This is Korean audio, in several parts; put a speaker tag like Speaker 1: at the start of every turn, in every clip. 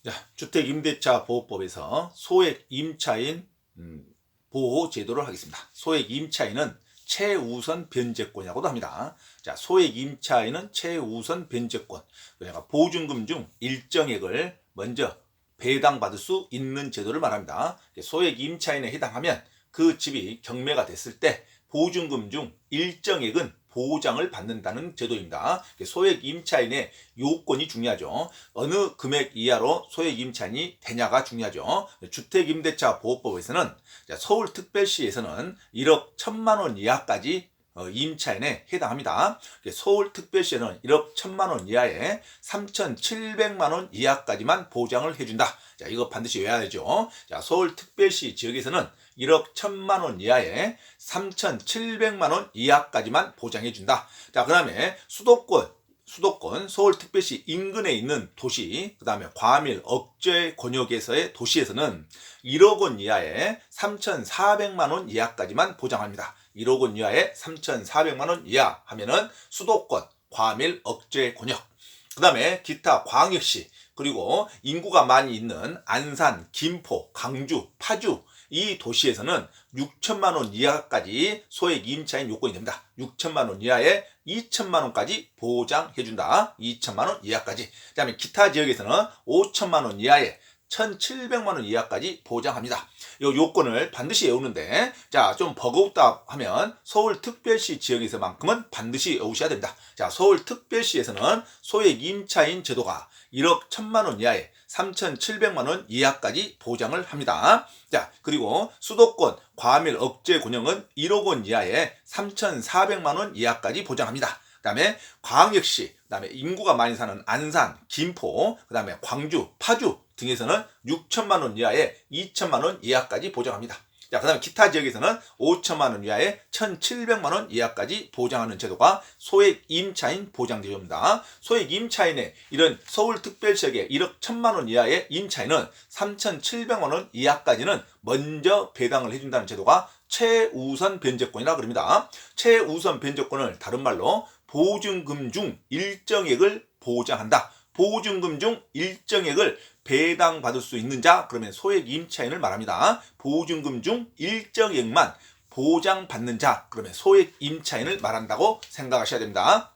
Speaker 1: 자, 주택임대차 보호법에서 소액 임차인 보호 제도를 하겠습니다. 소액 임차인은 최우선 변제권이라고도 합니다. 자, 소액 임차인은 최우선 변제권. 그러니까 보증금 중 일정액을 먼저 배당받을 수 있는 제도를 말합니다. 소액 임차인에 해당하면 그 집이 경매가 됐을 때 보증금 중 일정액은 보장을 받는다는 제도입니다. 소액 임차인의 요건이 중요하죠. 어느 금액 이하로 소액 임차인이 되냐가 중요하죠. 주택임대차 보호법에서는 서울특별시에서는 1억 1천만 원 이하까지 임차인에 해당합니다. 서울특별시에는 1억 1천만 원 이하에 3,700만 원 이하까지만 보장을 해준다. 자, 이거 반드시 외워야죠. 자, 서울특별시 지역에서는 1억 1천만 원 이하에 3,700만 원 이하까지만 보장해준다. 자, 그 다음에 수도권, 서울특별시 인근에 있는 도시, 그 다음에 과밀, 억제 권역에서의 도시에서는 1억 원 이하에 3,400만 원 이하까지만 보장합니다. 1억 원 이하에 3,400만 원 이하 하면은 수도권, 과밀, 억제 권역. 그 다음에 기타 광역시, 그리고 인구가 많이 있는 안산, 김포, 강주, 파주, 이 도시에서는 6천만 원 이하까지 소액 임차인 요건이 됩니다. 6천만 원 이하에 2천만 원까지 보장해준다. 2천만 원 이하까지. 그 다음에 기타 지역에서는 5천만 원 이하에 1,700만 원 이하까지 보장합니다. 이 요건을 반드시 외우는데, 자, 좀 버거웠다 하면 서울특별시 지역에서만큼은 반드시 외우셔야 됩니다. 자, 서울특별시에서는 소액 임차인 제도가 1억 1천만 원 이하에 3,700만 원 이하까지 보장을 합니다. 자, 그리고 수도권, 과밀, 억제 권역은 1억 원 이하에 3,400만 원 이하까지 보장합니다. 그 다음에 광역시, 그 다음에 인구가 많이 사는 안산, 김포, 그 다음에 광주, 파주 등에서는 6천만 원 이하에 2천만 원 이하까지 보장합니다. 자, 그 다음에 기타 지역에서는 5천만 원 이하에 1,700만 원 이하까지 보장하는 제도가 소액 임차인 보장제도입니다. 소액 임차인의 이런 서울특별시역의 1억 1천만 원 이하의 임차인은 3,700만 원 이하까지는 먼저 배당을 해준다는 제도가 최우선 변제권이라 그럽니다. 최우선 변제권을 다른 말로 보증금 중 일정액을 보장한다. 보증금 중 일정액을 배당받을 수 있는 자, 그러면 소액 임차인을 말합니다. 보증금 중 일정액만 보장받는 자, 그러면 소액 임차인을 말한다고 생각하셔야 됩니다.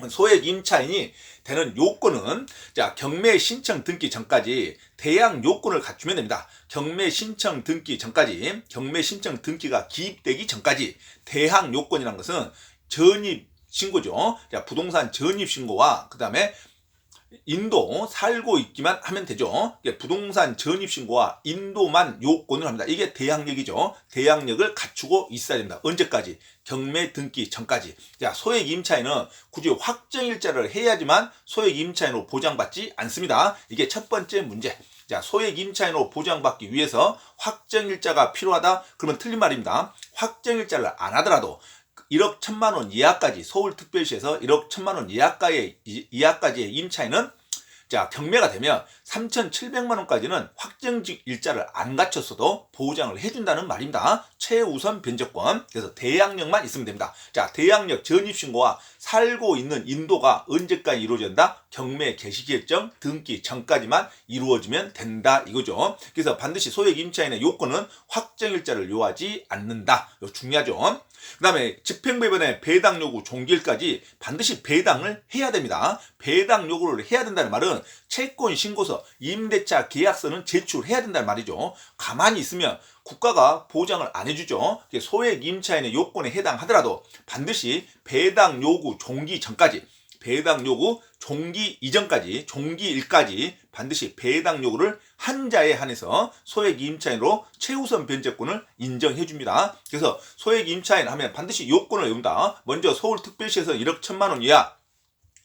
Speaker 1: 소액 임차인이 되는 요건은, 자, 경매 신청 등기 전까지 대항 요건을 갖추면 됩니다. 경매 신청 등기 전까지, 경매 신청 등기가 기입되기 전까지 대항 요건이라는 것은 전입 신고죠. 자, 부동산 전입 신고와 그 다음에 인도 살고 있기만 하면 되죠. 부동산 전입신고와 인도만 요건을 합니다. 이게 대항력이죠. 대항력을 갖추고 있어야 됩니다. 언제까지? 경매 등기 전까지. 자, 소액 임차인은 굳이 확정일자를 해야지만 소액 임차인으로 보장받지 않습니다. 이게 첫 번째 문제. 자, 소액 임차인으로 보장받기 위해서 확정일자가 필요하다? 그러면 틀린 말입니다. 확정일자를 안 하더라도 1억 1천만 원 이하까지, 서울특별시에서 1억 1천만 원 이하까지의 임차인은, 자, 경매가 되면 3,700만 원까지는 확정직 일자를 안 갖췄어도 보장을 해준다는 말입니다. 최우선 변제권. 그래서 대항력만 있으면 됩니다. 자, 대항력 전입신고와 살고 있는 인도가 언제까지 이루어진다? 경매 개시 결정 등기 전까지만 이루어지면 된다 이거죠. 그래서 반드시 소액 임차인의 요건은 확정일자를 요하지 않는다. 이거 중요하죠. 그 다음에 집행법원의 배당 요구 종결까지 반드시 배당을 해야 됩니다. 배당 요구를 해야 된다는 말은 채권 신고서, 임대차 계약서는 제출해야 된다는 말이죠. 가만히 있으면 국가가 보장을 안 해주죠. 소액 임차인의 요건에 해당하더라도 반드시 배당 요구 종기 전까지, 배당 요구 종기 이전까지, 종기일까지 반드시 배당 요구를 한 자에 한해서 소액 임차인으로 최우선 변제권을 인정해 줍니다. 그래서 소액 임차인 하면 반드시 요건을 외운다. 먼저 서울특별시에서 1억 1천만 원 이하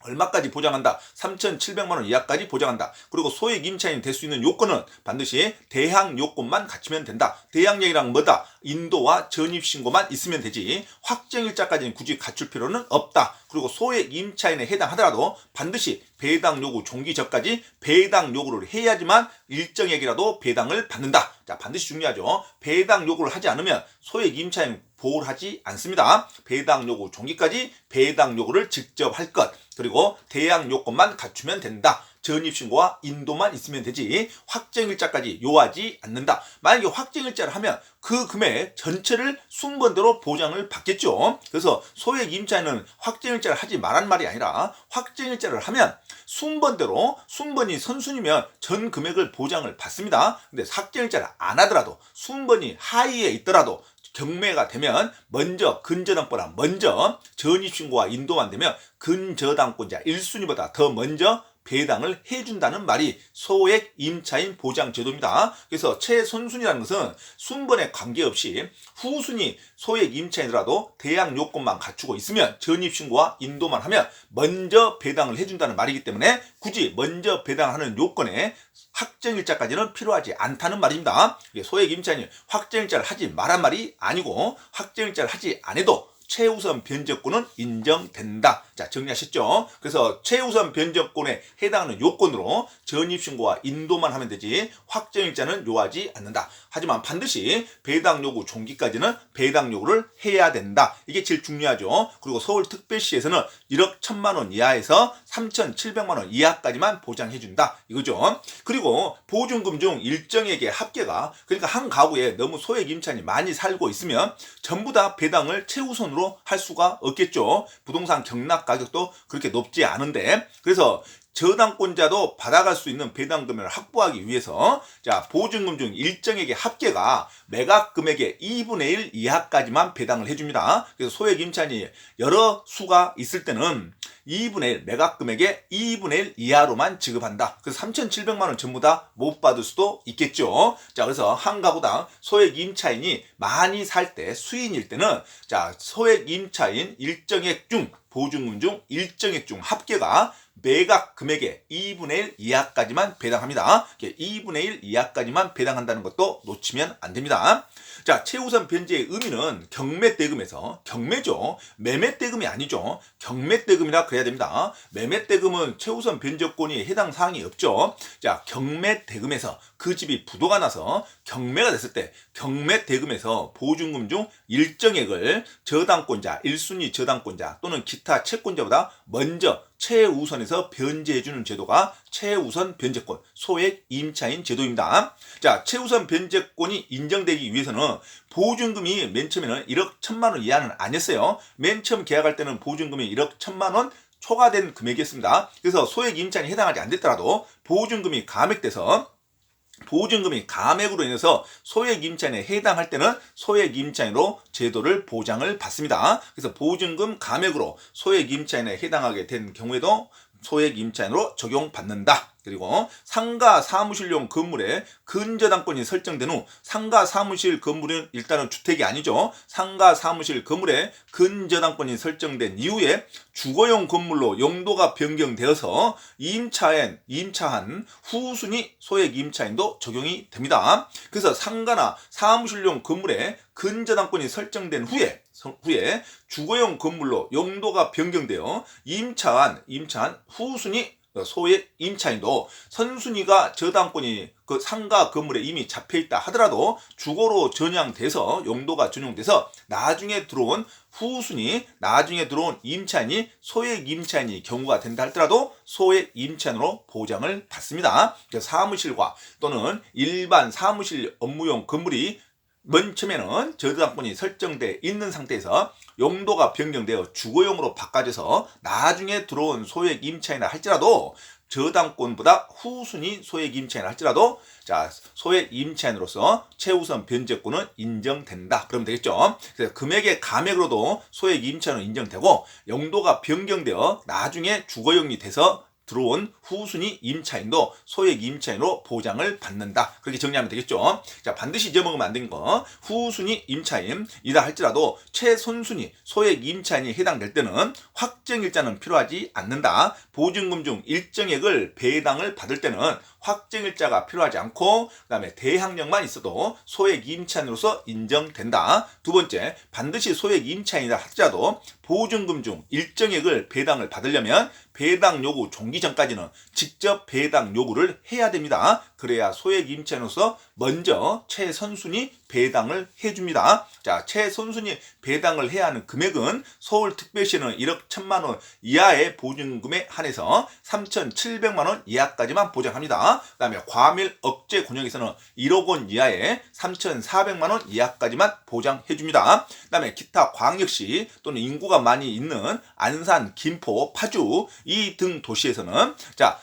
Speaker 1: 얼마까지 보장한다? 3,700만 원 이하까지 보장한다. 그리고 소액 임차인이 될 수 있는 요건은 반드시 대항 요건만 갖추면 된다. 대항력이란 뭐다? 인도와 전입신고만 있으면 되지 확정일자까지는 굳이 갖출 필요는 없다. 그리고 소액 임차인에 해당하더라도 반드시 배당 요구 종기 전까지 배당 요구를 해야지만 일정액이라도 배당을 받는다. 자, 반드시 중요하죠. 배당 요구를 하지 않으면 소액 임차인 보호를 하지 않습니다. 배당 요구 종기까지 배당 요구를 직접 할 것, 그리고 대항 요건만 갖추면 된다. 전입신고와 인도만 있으면 되지 확정일자까지 요하지 않는다. 만약에 확정일자를 하면 그 금액 전체를 순번대로 보장을 받겠죠. 그래서 소액 임차인은 확정일자를 하지 말란 말이 아니라 확정일자를 하면 순번대로 순번이 선순이면 전 금액을 보장을 받습니다. 근데 확정일자를 안 하더라도 순번이 하위에 있더라도 경매가 되면 먼저 근저당보다 먼저 전입신고와 인도만 되면 근저당권자 1순위보다 더 먼저 배당을 해준다는 말이 소액 임차인 보장 제도입니다. 그래서 최선순위라는 것은 순번에 관계없이 후순위 소액 임차인이라도 대항 요건만 갖추고 있으면 전입신고와 인도만 하면 먼저 배당을 해준다는 말이기 때문에 굳이 먼저 배당하는 요건에 확정일자까지는 필요하지 않다는 말입니다. 소액 임차인이 확정일자를 하지 말란 말이 아니고 확정일자를 하지 않아도 최우선 변제권은 인정된다. 자, 정리하셨죠? 그래서 최우선 변제권에 해당하는 요건으로 전입신고와 인도만 하면 되지 확정일자는 요하지 않는다. 하지만 반드시 배당 요구 종기까지는 배당 요구를 해야 된다. 이게 제일 중요하죠. 그리고 서울특별시에서는 1억 1천만 원 이하에서 3,700만 원 이하까지만 보장해준다. 이거죠. 그리고 보증금 중 일정액의 합계가 그러니까 한 가구에 너무 소액 임차인이 많이 살고 있으면 전부 다 배당을 최우선으로 할 수가 없겠죠. 부동산 경락 가격도 그렇게 높지 않은데 그래서 저당권자도 받아갈 수 있는 배당 금액을 확보하기 위해서 자 보증금 중 일정액의 합계가 매각 금액의 2분의 1 이하까지만 배당을 해줍니다. 그래서 소액 임차인이 여러 수가 있을 때는 2분의 1 매각 금액의 2분의 1 이하로만 지급한다. 그래서 3,700만 원 전부 다 못 받을 수도 있겠죠. 자 그래서 한 가구당 소액 임차인이 많이 살 때 수인일 때는 자 소액 임차인 일정액 중 보증금 중 일정액 중 합계가 매각 금액의 2분의 1 이하까지만 배당합니다. 2분의 1 이하까지만 배당한다는 것도 놓치면 안 됩니다. 자, 최우선 변제의 의미는 경매대금에서 경매죠. 매매대금이 아니죠. 경매대금이라 그래야 됩니다. 매매대금은 최우선 변제권이 해당 사항이 없죠. 자, 경매대금에서 그 집이 부도가 나서 경매가 됐을 때 경매대금에서 보증금 중 일정액을 저당권자, 1순위 저당권자 또는 기타 채권자보다 먼저 최우선에서 변제해주는 제도가 최우선 변제권, 소액 임차인 제도입니다. 자, 최우선 변제권이 인정되기 위해서는 보증금이 맨 처음에는 1억 1천만 원 이하는 아니었어요. 맨 처음 계약할 때는 보증금이 1억 1천만 원 초과된 금액이었습니다. 그래서 소액 임차인이 해당하지 않았더라도 보증금이 감액돼서 보증금이 감액으로 인해서 소액 임차인에 해당할 때는 소액 임차인으로 제도를 보장을 받습니다. 그래서 보증금 감액으로 소액 임차인에 해당하게 된 경우에도 소액 임차인으로 적용받는다. 그리고 상가 사무실용 건물에 근저당권이 설정된 후 상가 사무실 건물은 일단은 주택이 아니죠. 상가 사무실 건물에 근저당권이 설정된 이후에 주거용 건물로 용도가 변경되어서 임차한 후순위 소액 임차인도 적용이 됩니다. 그래서 상가나 사무실용 건물에 근저당권이 설정된 후에 주거용 건물로 용도가 변경되어 임차한 후순위 소액 임차인도 선순위가 저당권이 그 상가 건물에 이미 잡혀있다 하더라도 주거로 전향돼서 용도가 전용돼서 나중에 들어온 후순위 나중에 들어온 임차인이 소액 임차인이 경우가 된다 할지라도 소액 임차인으로 보장을 받습니다. 사무실과 또는 일반 사무실 업무용 건물이 맨 처음에는 저당권이 설정돼 있는 상태에서 용도가 변경되어 주거용으로 바꿔져서 나중에 들어온 소액 임차인이라 할지라도 저당권보다 후순위 소액 임차인이라 할지라도 자 소액 임차인으로서 최우선 변제권은 인정된다. 그러면 되겠죠. 그래서 금액의 감액으로도 소액 임차인은 인정되고 용도가 변경되어 나중에 주거용이 돼서 들어온 후순위 임차인도 소액 임차인으로 보장을 받는다. 그렇게 정리하면 되겠죠. 자, 반드시 잊어먹으면 안 되는 거. 후순위 임차인이다 할지라도 최선순위 소액 임차인이 해당될 때는 확정일자는 필요하지 않는다. 보증금 중 일정액을 배당을 받을 때는 확정일자가 필요하지 않고 그다음에 대항력만 있어도 소액 임차인으로서 인정된다. 두 번째, 반드시 소액 임차인이다 할지라도 보증금 중 일정액을 배당을 받으려면 배당 요구 종기 전까지는 직접 배당 요구를 해야 됩니다. 그래야 소액 임차인으로서 먼저 최선순위 배당을 해줍니다. 자, 최선순위 배당을 해야 하는 금액은 서울특별시는 1억 1천만 원 이하의 보증금에 한해서 3,700만 원 이하까지만 보장합니다. 그 다음에 과밀 억제 권역에서는 1억 원 이하의 3,400만 원 이하까지만 보장해줍니다. 그 다음에 기타 광역시 또는 인구가 많이 있는 안산, 김포, 파주 이 등 도시에서는 자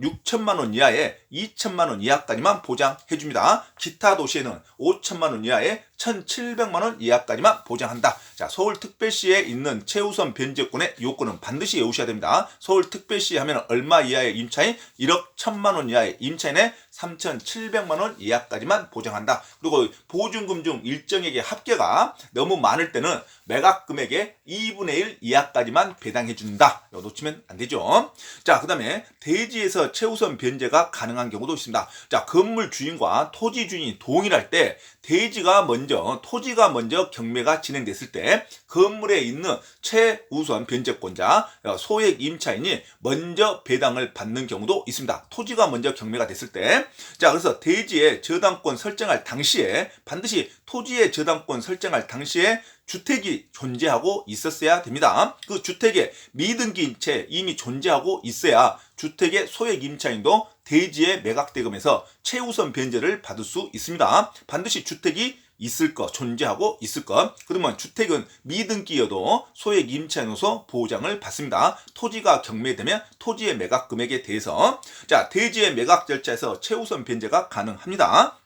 Speaker 1: 6천만 원 이하에 2천만 원 이하까지만 보장해줍니다. 기타 도시에는 5천만 원 이하에 1,700만 원 이하까지만 보장한다. 자, 서울특별시에 있는 최우선 변제권의 요건은 반드시 외우셔야 됩니다. 서울특별시 하면 얼마 이하의 임차인? 1억 1천만 원 이하의 임차인의 3,700만 원 이하까지만 보장한다. 그리고 보증금 중 일정액의 합계가 너무 많을 때는 매각 금액의 2분의 1 이하까지만 배당해준다. 이거 놓치면 안 되죠. 자, 그 다음에 대지에서 최우선 변제가 가능한 경우도 있습니다. 자, 건물 주인과 토지 주인이 동일할 때 토지가 먼저 경매가 진행됐을 때 건물에 있는 최우선 변제권자 소액 임차인이 먼저 배당을 받는 경우도 있습니다. 토지가 먼저 경매가 됐을 때. 자, 그래서 대지의 저당권 설정할 당시에 반드시 토지의 저당권 설정할 당시에 주택이 존재하고 있었어야 됩니다. 그 주택에 미등기인 채 이미 존재하고 있어야 주택의 소액 임차인도 대지의 매각대금에서 최우선 변제를 받을 수 있습니다. 반드시 주택이 있을 것, 존재하고 있을 것. 그러면 주택은 미등기여도 소액 임차인으로서 보장을 받습니다. 토지가 경매되면 토지의 매각 금액에 대해서 자, 대지의 매각 절차에서 최우선 변제가 가능합니다.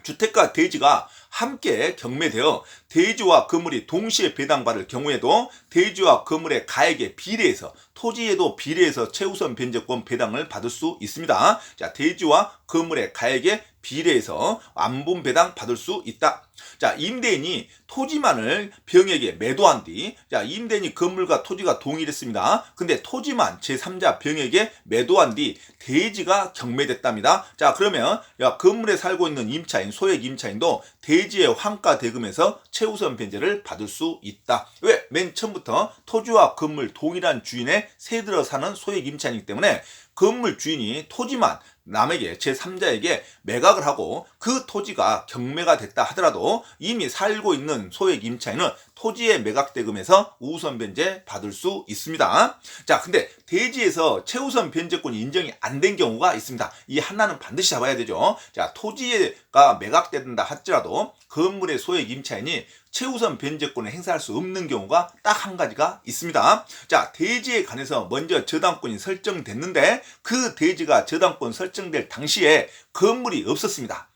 Speaker 1: 주택과 대지가 함께 경매되어 대지와 건물이 동시에 배당받을 경우에도 대지와 건물의 가액에 비례해서 토지에도 비례해서 최우선 변제권 배당을 받을 수 있습니다. 자, 대지와 건물의 가액에 비례해서 안분 배당 받을 수 있다. 자, 임대인이 토지만을 병에게 매도한 뒤, 자, 임대인이 건물과 토지가 동일했습니다. 근데 토지만 제3자 병에게 매도한 뒤 대지가 경매됐답니다. 자, 그러면 건물에 살고 있는 임차인, 소액 임차인도 대지의 환가 대금에서 최우선 변제를 받을 수 있다. 왜? 맨 처음부터 토지와 건물 동일한 주인의 세들어 사는 소액 임차인이기 때문에 건물 주인이 토지만 남에게 제3자에게 매각을 하고 그 토지가 경매가 됐다 하더라도 이미 살고 있는 소액 임차인은 토지의 매각대금에서 우선 변제 받을 수 있습니다. 자, 근데 대지에서 최우선 변제권이 인정이 안 된 경우가 있습니다. 이 하나는 반드시 잡아야 되죠. 자, 토지가 매각된다 하더라도 건물의 소액 임차인이 최우선 변제권을 행사할 수 없는 경우가 딱 한 가지가 있습니다. 자, 대지에 관해서 먼저 저당권이 설정됐는데 그 대지가 저당권 설정될 당시에 건물이 없었습니다.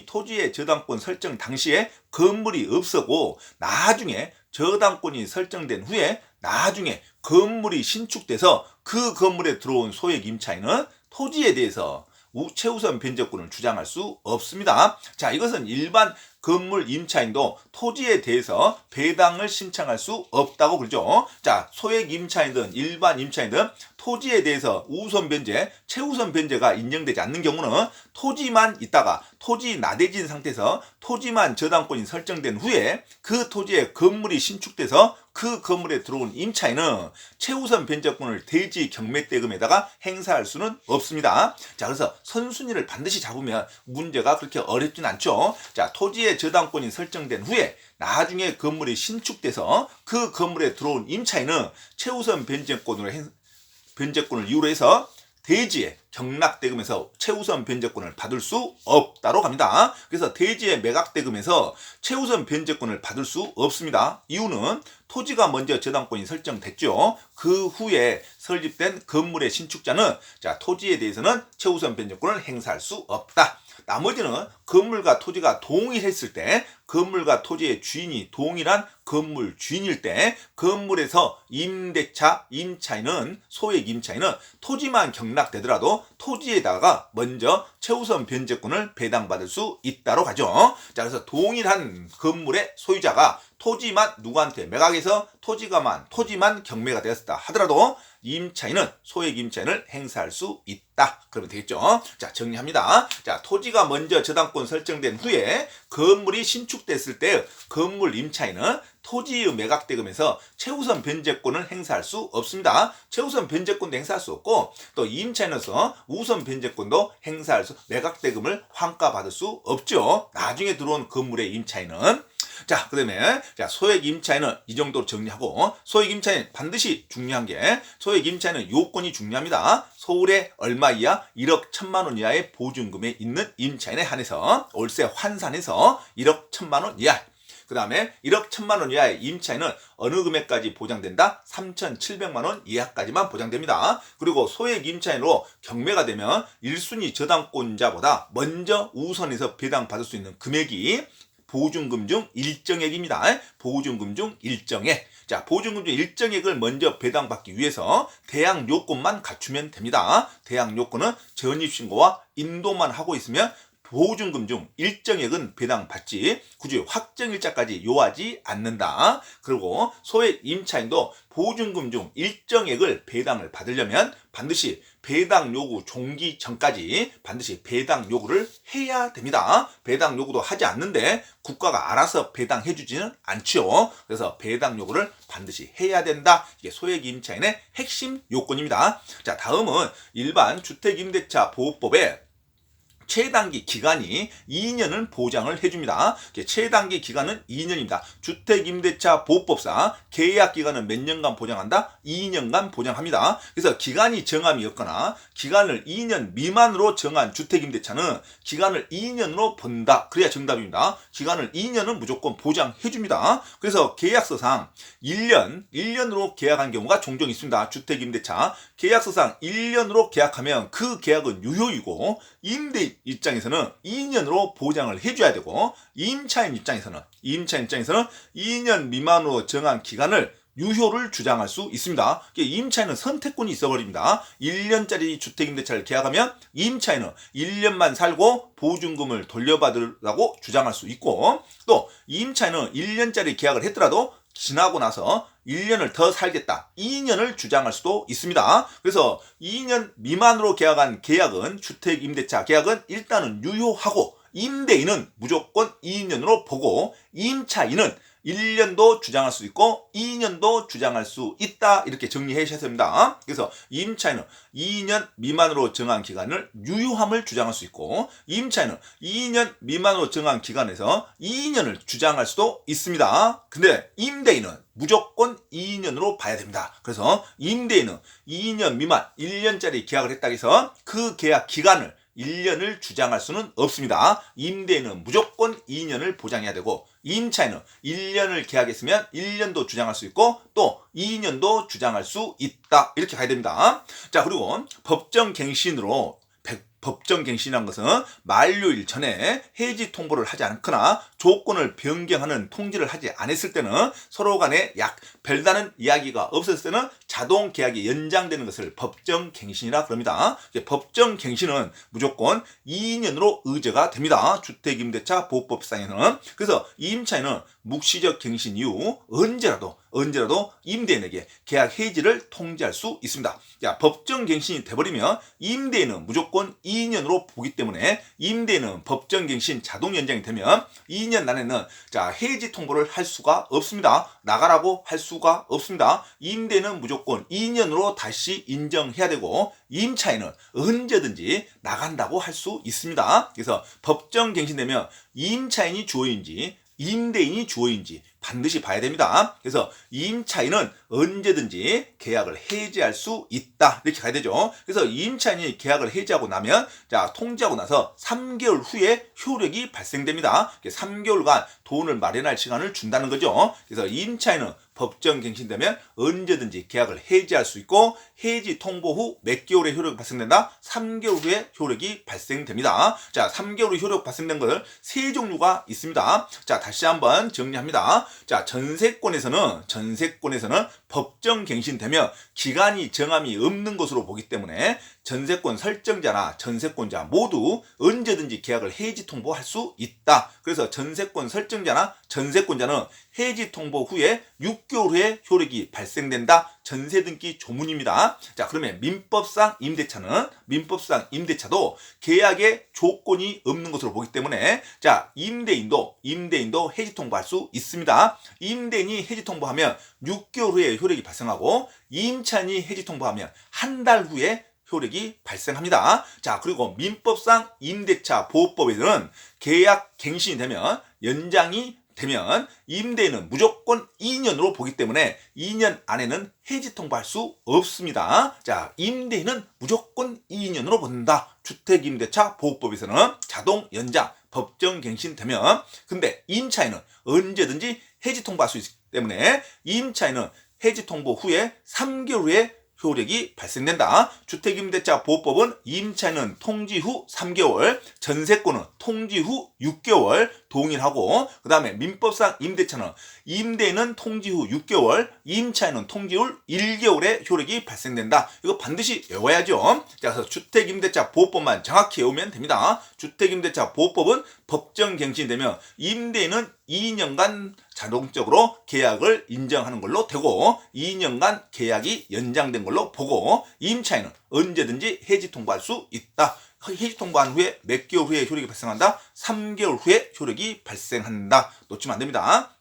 Speaker 1: 토지의 저당권 설정 당시에 건물이 없었고 나중에 저당권이 설정된 후에 나중에 건물이 신축돼서 그 건물에 들어온 소액 임차인은 토지에 대해서 최우선 변제권을 주장할 수 없습니다. 자, 이것은 일반 건물 임차인도 토지에 대해서 배당을 신청할 수 없다고 그러죠. 자, 소액 임차인든 일반 임차인든 토지에 대해서 우선 변제, 최우선 변제가 인정되지 않는 경우는 토지만 있다가 토지 나대진 상태에서 토지만 저당권이 설정된 후에 그 토지에 건물이 신축돼서 그 건물에 들어온 임차인은 최우선 변제권을 대지 경매대금에다가 행사할 수는 없습니다. 자, 그래서 선순위를 반드시 잡으면 문제가 그렇게 어렵진 않죠. 자, 토지의 저당권이 설정된 후에 나중에 건물이 신축돼서 그 건물에 들어온 임차인은 최우선 변제권을 이유로 해서 대지의 경락대금에서 최우선 변제권을 받을 수 없다로 갑니다. 그래서 대지의 매각대금에서 최우선 변제권을 받을 수 없습니다. 이유는 토지가 먼저 저당권이 설정됐죠. 그 후에 설립된 건물의 신축자는 자, 토지에 대해서는 최우선 변제권을 행사할 수 없다. 나머지는 건물과 토지가 동일했을 때 건물과 토지의 주인이 동일한 건물 주인일 때 건물에서 임대차 임차인은 소액 임차인은 토지만 경락되더라도 토지에다가 먼저 최우선 변제권을 배당받을 수 있다로 가죠. 자, 그래서 동일한 건물의 소유자가 토지만 누구한테 매각해서 토지만 경매가 되었다 하더라도 임차인은 소액 임차인을 행사할 수 있다. 그러면 되겠죠. 자, 정리합니다. 자, 토지가 먼저 저당권 설정된 후에 건물이 신축됐을 때 건물 임차인은 토지의 매각대금에서 최우선 변제권을 행사할 수 없습니다. 최우선 변제권도 행사할 수 없고 또 임차인으로서 우선 변제권도 행사할 수 매각대금을 환가받을 수 없죠. 나중에 들어온 건물의 임차인은. 자, 그 다음에 소액 임차인은 이 정도로 정리하고, 소액 임차인 반드시 중요한 게 소액 임차인은 요건이 중요합니다. 서울에 얼마 이하 1억 1천만 원 이하의 보증금에 있는 임차인에 한해서 월세 환산해서 1억 1천만 원 이하. 그 다음에 1억 1천만 원 이하의 임차인은 어느 금액까지 보장된다? 3,700만 원 이하까지만 보장됩니다. 그리고 소액 임차인으로 경매가 되면 1순위 저당권자보다 먼저 우선해서 배당받을 수 있는 금액이 보증금 중 일정액입니다. 보증금 중 일정액. 자, 보증금 중 일정액을 먼저 배당받기 위해서 대항 요건만 갖추면 됩니다. 대항 요건은 전입신고와 인도만 하고 있으면 보증금 중 일정액은 배당받지 굳이 확정일자까지 요하지 않는다. 그리고 소액 임차인도 보증금 중 일정액을 배당을 받으려면 반드시 배당 요구 종기 전까지 반드시 배당 요구를 해야 됩니다. 배당 요구도 하지 않는데 국가가 알아서 배당해 주지는 않죠. 그래서 배당 요구를 반드시 해야 된다. 이게 소액 임차인의 핵심 요건입니다. 자, 다음은 일반 주택임대차 보호법에 최단기 기간이 2년을 보장을 해줍니다. 최단기 기간은 2년입니다. 주택임대차 보호법상 계약 기간은 몇 년간 보장한다? 2년간 보장합니다. 그래서 기간이 정함이 없거나 기간을 2년 미만으로 정한 주택임대차는 기간을 2년으로 본다. 그래야 정답입니다. 기간을 2년은 무조건 보장해줍니다. 그래서 계약서상 1년으로 계약한 경우가 종종 있습니다. 주택임대차 계약서상 1년으로 계약하면 그 계약은 유효이고 임대인 입장에서는 2년으로 보장을 해줘야 되고 임차인 입장에서는 2년 미만으로 정한 기간을 유효를 주장할 수 있습니다. 임차인은 선택권이 있어버립니다. 1년짜리 주택임대차를 계약하면 임차인은 1년만 살고 보증금을 돌려받으라고 주장할 수 있고 또 임차인은 1년짜리 계약을 했더라도 지나고 나서 1년을 더 살겠다. 2년을 주장할 수도 있습니다. 그래서 2년 미만으로 계약한 계약은 주택임대차 계약은 일단은 유효하고 임대인은 무조건 2년으로 보고 임차인은 1년도 주장할 수 있고 2년도 주장할 수 있다. 이렇게 정리해 주셔야 됩니다. 그래서 임차인은 2년 미만으로 정한 기간을 유효함을 주장할 수 있고 임차인은 2년 미만으로 정한 기간에서 2년을 주장할 수도 있습니다. 근데 임대인은 무조건 2년으로 봐야 됩니다. 그래서 임대인은 2년 미만 1년짜리 계약을 했다고 해서 그 계약 기간을 1년을 주장할 수는 없습니다. 임대인은 무조건 2년을 보장해야 되고 임차인은 1년을 계약했으면 1년도 주장할 수 있고 또 2년도 주장할 수 있다. 이렇게 가야 됩니다. 자, 그리고 법정갱신으로 법정갱신이라는 것은 만료일 전에 해지 통보를 하지 않거나 조건을 변경하는 통지를 하지 않았을 때는 서로 간에 별다른 이야기가 없었을 때는 자동 계약이 연장되는 것을 법정갱신이라 그럽니다. 법정갱신은 무조건 2년으로 의제가 됩니다. 주택임대차 보호법상에서는. 그래서 임차인은 묵시적 갱신 이후 언제라도 임대인에게 계약 해지를 통지할 수 있습니다. 법정갱신이 돼버리면 임대인은 무조건 2년으로 보기 때문에 임대인은 법정갱신 자동 연장이 되면 2년 안에는 해지 통보를 할 수가 없습니다. 나가라고 할 수가 없습니다. 임대인은 무조건 2년으로 다시 인정해야 되고 임차인은 언제든지 나간다고 할 수 있습니다. 그래서 법정갱신되면 임차인이 주어인지 임대인이 주어인지 반드시 봐야 됩니다. 그래서 임차인은 언제든지 계약을 해지할 수 있다. 이렇게 가야 되죠. 그래서 임차인이 계약을 해지하고 나면 통지하고 나서 3개월 후에 효력이 발생됩니다. 3개월간 돈을 마련할 시간을 준다는 거죠. 그래서 임차인은 법정갱신되면 언제든지 계약을 해지할 수 있고 해지 통보 후 몇 개월의 효력이 발생된다? 3개월 후에 효력이 발생됩니다. 3개월 후 효력 발생된 것을 세 종류가 있습니다. 다시 한번 정리합니다. 전세권에서는 법정갱신되면 기간이 정함이 없는 것으로 보기 때문에 전세권 설정자나 전세권자 모두 언제든지 계약을 해지 통보할 수 있다. 그래서 전세권 설정자나 전세권자는 해지 통보 후에 6개월 후에 효력이 발생된다. 전세 등기 조문입니다. 자, 그러면 민법상 임대차도 계약에 조건이 없는 것으로 보기 때문에 자, 임대인도 해지 통보할 수 있습니다. 임대인이 해지 통보하면 6개월 후에 효력이 발생하고 임차인이 해지 통보하면 한 달 후에 효력이 발생합니다. 자, 그리고 민법상 임대차 보호법에서는 계약 갱신이 되면 연장이 되면 임대인은 무조건 2년으로 보기 때문에 2년 안에는 해지 통보할 수 없습니다. 자, 임대인은 무조건 2년으로 본다. 주택임대차 보호법에서는 자동 연장, 법정 갱신되면 근데 임차인은 언제든지 해지 통보할 수 있기 때문에 임차인은 해지 통보 후에 3개월 후에 효력이 발생된다. 주택임대차 보호법은 임차인은 통지 후 3개월, 전세권은 통지 후 6개월 동일하고 그 다음에 민법상 임대차는 임대인은 통지 후 6개월, 임차인은 통지 후 1개월에 효력이 발생된다. 이거 반드시 외워야죠. 자, 그래서 주택임대차 보호법만 정확히 외우면 됩니다. 주택임대차 보호법은 법정갱신이 되면 임대인은 2년간 자동적으로 계약을 인정하는 걸로 되고 2년간 계약이 연장된 걸로 보고 임차인은 언제든지 해지 통보할 수 있다. 해지 통보한 후에 몇 개월 후에 효력이 발생한다? 3개월 후에 효력이 발생한다. 놓치면 안 됩니다.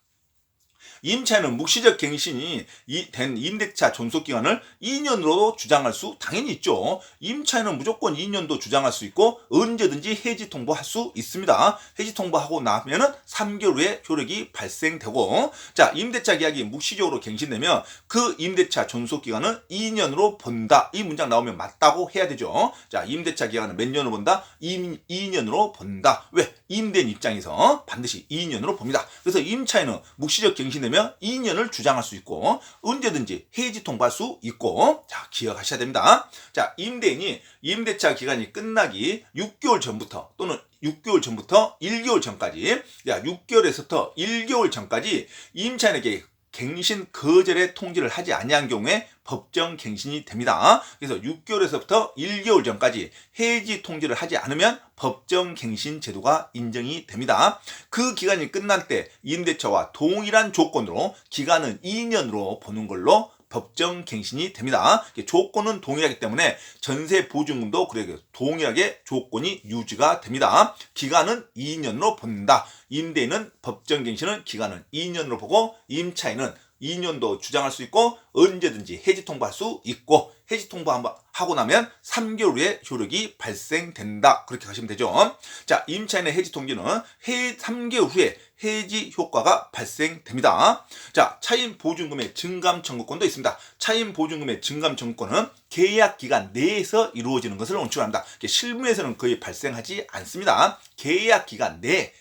Speaker 1: 임차인은 묵시적 갱신이 된 임대차 존속기간을 2년으로 주장할 수 당연히 있죠. 임차인은 무조건 2년도 주장할 수 있고 언제든지 해지 통보할 수 있습니다. 해지 통보하고 나면은 3개월 후에 효력이 발생되고 자, 임대차 계약이 묵시적으로 갱신되면 그 임대차 존속기간은 2년으로 본다. 이 문장 나오면 맞다고 해야 되죠. 자, 임대차 계약은 몇 년으로 본다? 2년으로 본다. 왜? 임대인 입장에서 반드시 2년으로 봅니다. 그래서 임차인은 묵시적 갱신되면 2년을 주장할 수 있고 언제든지 해지 통보할 수 있고 자, 기억하셔야 됩니다. 자, 임대인이 임대차 기간이 끝나기 6개월 전부터 또는 6개월 전부터 1개월 전까지 6개월에서부터 1개월 전까지 임차인에게 갱신 거절의 통지를 하지 아니한 경우에 법정 갱신이 됩니다. 그래서 6개월에서부터 1개월 전까지 해지 통지를 하지 않으면 법정 갱신 제도가 인정이 됩니다. 그 기간이 끝날 때 임대차와 동일한 조건으로 기간은 2년으로 보는 걸로 법정 갱신이 됩니다. 조건은 동일하기 때문에 전세 보증금도 그래 동일하게 조건이 유지가 됩니다. 기간은 2년으로 본다. 임대인은 법정 갱신은 기간은 2년으로 보고 임차인은 2년도 주장할 수 있고 언제든지 해지 통보할 수 있고 해지 통보하고 나면 3개월 후에 효력이 발생된다. 그렇게 가시면 되죠. 자, 임차인의 해지 통지는 3개월 후에 해지 효과가 발생됩니다. 자, 차임 보증금의 증감 청구권도 있습니다. 차임 보증금의 증감 청구권은 계약 기간 내에서 이루어지는 것을 원칙으로 합니다. 실무에서는 거의 발생하지 않습니다. 계약 기간 내에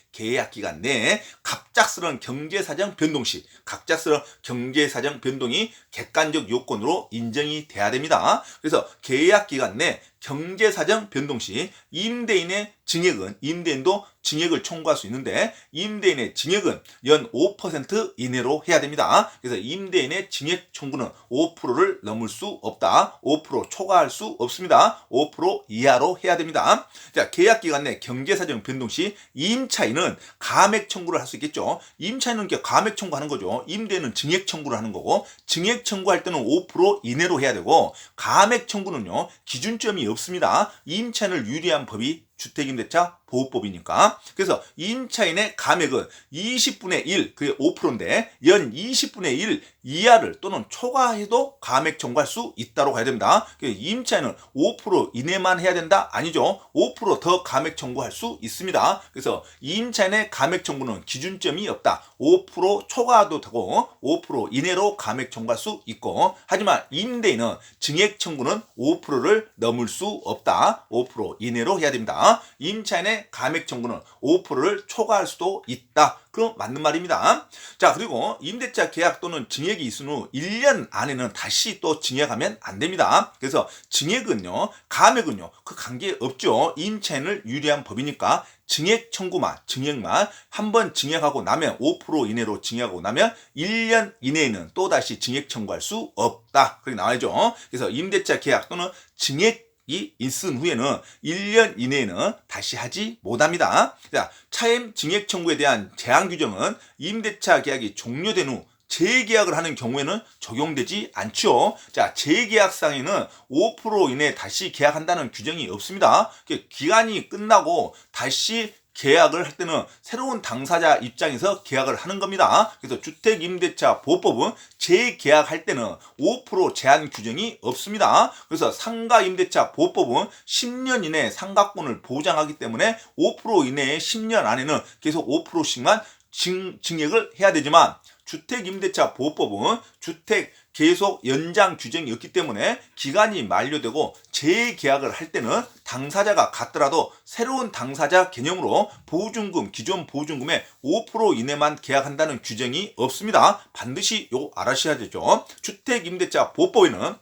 Speaker 1: 갑작스러운 경제사정 변동 시 갑작스러운 경제사정 변동이 객관적 요건으로 인정이 돼야 됩니다. 그래서 계약 기간 내 경제사정 변동 시 임대인의 증액은 임대인도 증액을 청구할 수 있는데 임대인의 증액은 연 5% 이내로 해야 됩니다. 그래서 임대인의 증액 청구는 5%를 넘을 수 없다. 5% 초과할 수 없습니다. 5% 이하로 해야 됩니다. 자, 계약 기간 내 경제사정 변동 시 임차인은 감액 청구를 할 수 있겠죠. 임차인은 감액 청구하는 거죠. 임대인은 증액 청구를 하는 거고 증액 청구할 때는 5% 이내로 해야 되고 감액 청구는요 기준점이 없습니다. 임차인을 유리한 법이 주택임대차 보호법이니까. 그래서 임차인의 감액은 20분의 1, 그게 5%인데 연 20분의 1 이하를 또는 초과해도 감액 청구할 수 있다고 해야 됩니다. 임차인은 5% 이내만 해야 된다? 아니죠. 5% 더 감액 청구할 수 있습니다. 그래서 임차인의 감액 청구는 기준점이 없다. 5% 초과도 되고 5% 이내로 감액 청구할 수 있고 하지만 임대인은 증액 청구는 5%를 넘을 수 없다. 5% 이내로 해야 됩니다. 임차인의 감액 청구는 5%를 초과할 수도 있다. 그럼 맞는 말입니다. 자, 그리고 임대차 계약 또는 증액이 있은 후 1년 안에는 다시 또 증액하면 안 됩니다. 그래서 증액은요, 감액은요, 그 관계 없죠. 임차인을 유리한 법이니까 증액 청구만, 증액만 한번 증액하고 나면 5% 이내로 증액하고 나면 1년 이내에는 또 다시 증액 청구할 수 없다. 그렇게 나와야죠. 그래서 임대차 계약 또는 증액 계약이 있은 후에는 1년 이내에는 다시 하지 못합니다. 자, 차임 증액 청구에 대한 제한 규정은 임대차 계약이 종료된 후 재계약을 하는 경우에는 적용되지 않죠. 자, 재계약상에는 5% 이내 다시 계약한다는 규정이 없습니다. 기간이 끝나고 다시 계약을 할 때는 새로운 당사자 입장에서 계약을 하는 겁니다. 그래서 주택임대차 보호법은 재계약할 때는 5% 제한 규정이 없습니다. 그래서 상가임대차 보호법은 10년 이내 상가권을 보장하기 때문에 5% 이내에 10년 안에는 계속 5%씩만 증액을 해야 되지만 주택임대차 보호법은 주택 계속 연장 규정이 없기 때문에 기간이 만료되고 재계약을 할 때는 당사자가 같더라도 새로운 당사자 개념으로 보증금, 기존 보증금의 5% 이내만 계약한다는 규정이 없습니다. 반드시 요거 알아셔야 되죠. 주택임대차 보호법에는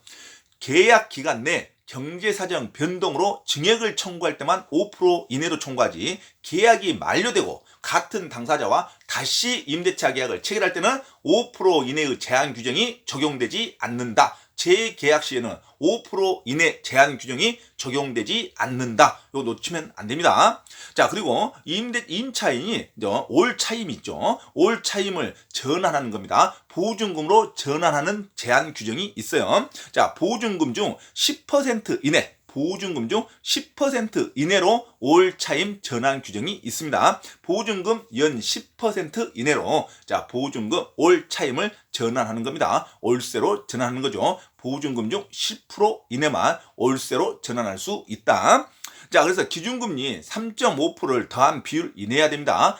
Speaker 1: 계약 기간 내 경제사정 변동으로 증액을 청구할 때만 5% 이내로 청구하지, 계약이 만료되고 같은 당사자와 다시 임대차 계약을 체결할 때는 5% 이내의 제한 규정이 적용되지 않는다. 재계약 시에는 5% 이내 제한 규정이 적용되지 않는다. 이거 놓치면 안 됩니다. 자, 그리고 임차인이 올 차임 있죠. 올 차임을 전환하는 겁니다. 보증금으로 전환하는 제한 규정이 있어요. 자, 보증금 중 10% 이내, 보증금 중 10% 이내로 올 차임 전환 규정이 있습니다. 보증금 연 10% 이내로, 자, 보증금 올 차임을 전환하는 겁니다. 월세로 전환하는 거죠. 보증금 중 10% 이내만 월세로 전환할 수 있다. 자, 그래서 기준금리 3.5%를 더한 비율 이내야 됩니다.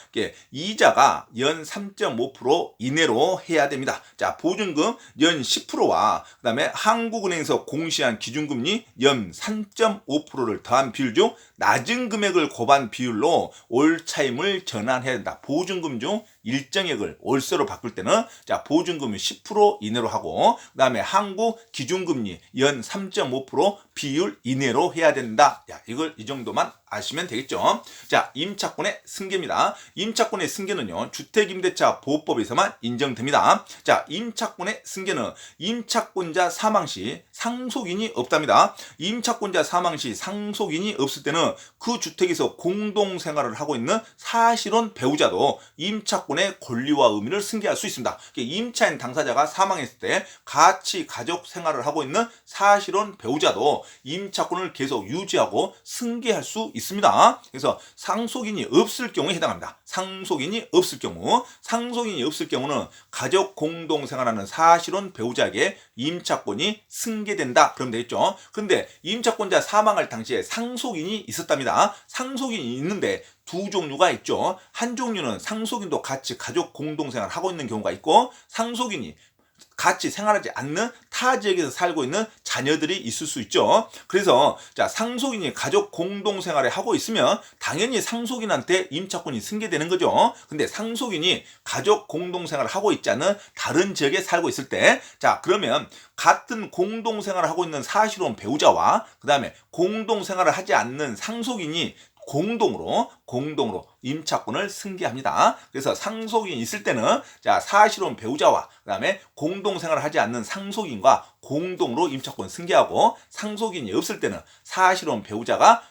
Speaker 1: 이자가 연 3.5% 이내로 해야 됩니다. 자, 보증금 연 10%와 그다음에 한국은행에서 공시한 기준금리 연 3.5%를 더한 비율 중 낮은 금액을 곱한 비율로 올 차임을 전환해야 된다. 보증금 중 일정액을 월세로 바꿀 때는, 자, 보증금이 10% 이내로 하고 그다음에 한국 기준금리 연 3.5% 비율 이내로 해야 된다. 야, 이걸 이 정도만 아시면 되겠죠. 자, 임차권의 승계입니다. 임차권의 승계는요, 주택임대차 보호법에서만 인정됩니다. 자, 임차권의 승계는 임차권자 사망 시 상속인이 없답니다. 임차권자 사망 시 상속인이 없을 때는 그 주택에서 공동생활을 하고 있는 사실혼 배우자도 임차권의 권리와 의무를 승계할 수 있습니다. 임차인 당사자가 사망했을 때 같이 가족 생활을 하고 있는 사실혼 배우자도 임차권을 계속 유지하고 승계할 수 있습니다. 그래서 상속인이 없을 경우에 해당합니다. 상속인이 없을 경우는 가족 공동생활하는 사실혼 배우자에게 임차권이 승계된다. 그러면 되겠죠. 그런데 임차권자 사망할 당시에 상속인이 있었답니다. 상속인이 있는데 두 종류가 있죠. 한 종류는 상속인도 같이 가족 공동생활을 하고 있는 경우가 있고, 상속인이 같이 생활하지 않는 타 지역에서 살고 있는 자녀들이 있을 수 있죠. 그래서, 자, 상속인이 가족 공동생활을 하고 있으면 당연히 상속인한테 임차권이 승계되는 거죠. 근데 상속인이 가족 공동생활을 하고 있지 않은 다른 지역에 살고 있을 때, 자, 그러면 같은 공동생활을 하고 있는 사실혼 배우자와 그 다음에 공동생활을 하지 않는 상속인이 공동으로 임차권을 승계합니다. 그래서 상속인이 있을 때는, 자, 사실혼 배우자와 그다음에 공동생활을 하지 않는 상속인과 공동으로 임차권 승계하고, 상속인이 없을 때는 사실혼 배우자가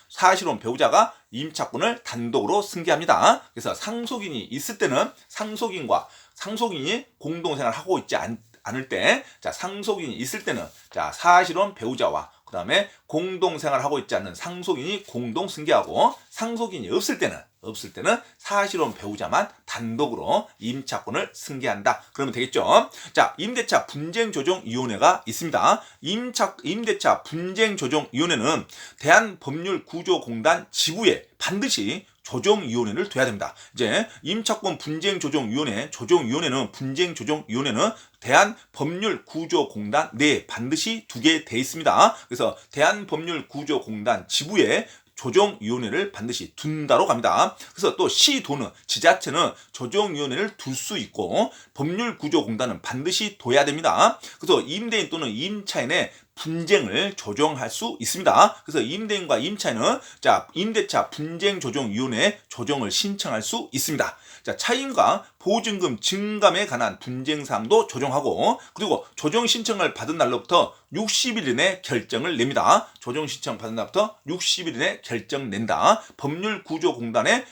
Speaker 1: 사실혼 배우자가 임차권을 단독으로 승계합니다. 그래서 상속인이 있을 때는 상속인이 공동생활을 하고 있지 않을 때, 자, 상속인이 있을 때는, 자, 사실혼 배우자와 그 다음에 공동생활을 하고 있지 않는 상속인이 공동 승계하고, 상속인이 없을 때는 사실혼 배우자만 단독으로 임차권을 승계한다. 그러면 되겠죠. 자, 임대차 분쟁조정위원회가 있습니다. 임대차 분쟁조정위원회는 대한법률구조공단 지부에 반드시 조정위원회를 둬야 됩니다. 이제 임차권 분쟁조정위원회는 대한법률구조공단 내에 반드시 두게 돼 있습니다. 그래서 대한법률구조공단 지부에 조정위원회를 반드시 둔다로 갑니다. 그래서 또 시도는, 지자체는 조정위원회를 둘 수 있고 법률구조공단은 반드시 둬야 됩니다. 그래서 임대인 또는 임차인의 분쟁을 조정할 수 있습니다. 그래서 임대인과 임차인은, 자, 임대차 분쟁조정위원회에 조정을 신청할 수 있습니다. 자, 차인과 보증금 증감에 관한 분쟁사항도 조정하고, 그리고 조정 신청을 받은 날로부터 60일 이내 결정을 냅니다. 조정 신청 받은 날부터 60일 이내 결정 낸다. 법률구조공단에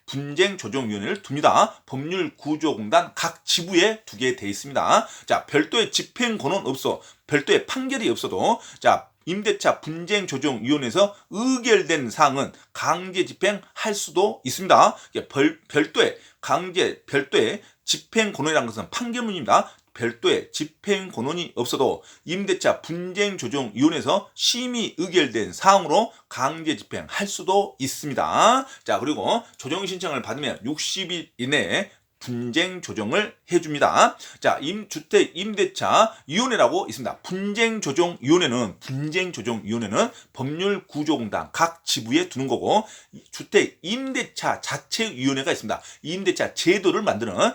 Speaker 1: 분쟁조정위원회를 둡니다. 법률구조공단 각 지부에 두게 돼 있습니다. 자, 별도의 집행권은 없어. 별도의 판결이 없어도, 자, 임대차 분쟁조정위원회에서 의결된 사항은 강제 집행할 수도 있습니다. 별도의 집행권이라는 것은 판결문입니다. 별도의 집행권이 없어도 임대차 분쟁조정위원회에서 심의 의결된 사항으로 강제 집행할 수도 있습니다. 자, 그리고 조정 신청을 받으면 60일 이내에 분쟁 조정을 해줍니다. 자, 주택 임대차 위원회라고 있습니다. 분쟁조정위원회는 법률구조공단 각 지부에 두는 거고, 주택 임대차 자체위원회가 있습니다. 임대차 제도를 만드는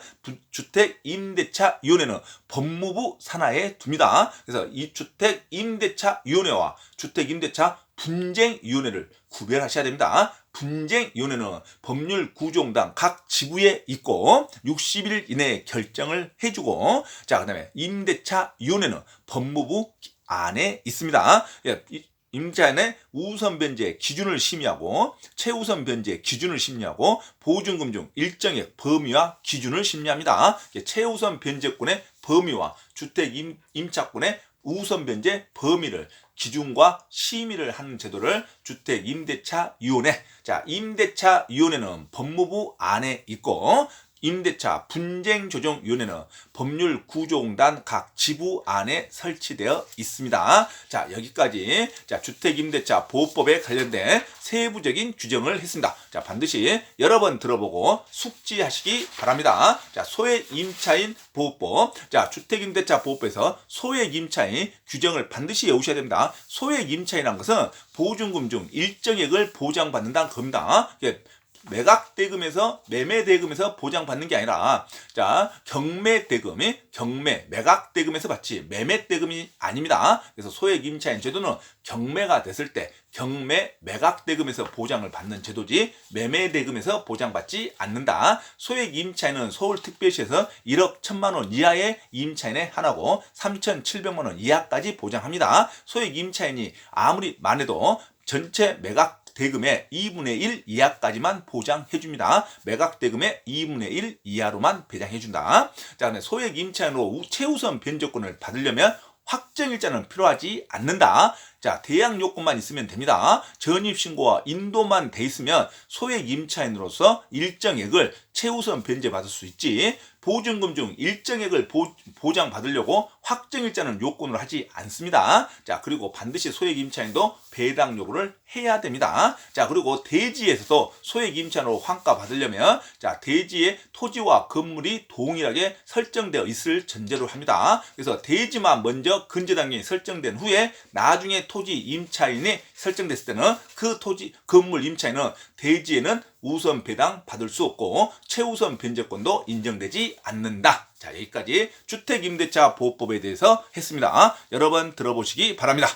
Speaker 1: 주택 임대차 위원회는 법무부 산하에 둡니다. 그래서 이 주택 임대차 위원회와 주택 임대차 분쟁위원회를 구별하셔야 됩니다. 분쟁위원회는 법률구조공단 각 지부에 있고 60일 이내에 결정을 해주고, 자, 그 다음에 임대차위원회는 법무부 안에 있습니다. 임차인의 우선 변제 기준을 심의하고, 최우선 변제 기준을 심의하고, 보증금 중 일정액 범위와 기준을 심의합니다. 최우선 변제권의 범위와 주택 임차권의 우선 변제 범위를 기준과 심의를 하는 제도를 주택임대차위원회. 자, 임대차위원회는 법무부 안에 있고, 임대차 분쟁조정위원회는 법률구조공단 각 지부 안에 설치되어 있습니다. 자, 여기까지 주택임대차 보호법에 관련된 세부적인 규정을 했습니다. 자, 반드시 여러 번 들어보고 숙지하시기 바랍니다. 자, 소액임차인 보호법. 자, 주택임대차 보호법에서 소액임차인 규정을 반드시 외우셔야 됩니다. 소액임차인이라는 것은 보증금 중 일정액을 보장받는다는 겁니다. 매각대금에서 매매대금에서 보장받는 게 아니라, 자, 매각대금에서 받지 매매대금이 아닙니다. 그래서 소액임차인 제도는 경매가 됐을 때 매각대금에서 보장을 받는 제도지 매매대금에서 보장받지 않는다. 소액임차인은 서울특별시에서 1억 1천만 원 이하의 임차인에 한하고 3,700만 원 이하까지 보장합니다. 소액임차인이 아무리 많아도 전체 매각대금의 2분의 1 이하까지만 보장해줍니다. 매각대금의 2분의 1 이하로만 배당해준다. 자, 근데 소액임차인으로 최우선 변제권을 받으려면 확정일자는 필요하지 않는다. 자, 대양 요건만 있으면 됩니다. 전입신고와 인도만 돼 있으면 소액임차인으로서 일정액을 최우선 변제받을 수 있지, 보증금 중 일정액을 보장받으려고 확정일자는 요건으로 하지 않습니다. 자, 그리고 반드시 소액임차인도 배당 요구를 해야 됩니다. 자, 그리고 대지에서도 소액임차인으로 환가 받으려면, 자, 대지의 토지와 건물이 동일하게 설정되어 있을 전제로 합니다. 그래서 대지만 먼저 근저당이 설정된 후에 나중에 토지 임차인이 설정됐을 때는 그 토지 건물 임차인은 대지에는 우선 배당 받을 수 없고 최우선 변제권도 인정되지 않는다. 자, 여기까지 주택임대차 보호법에 대해서 했습니다. 여러 번 들어보시기 바랍니다.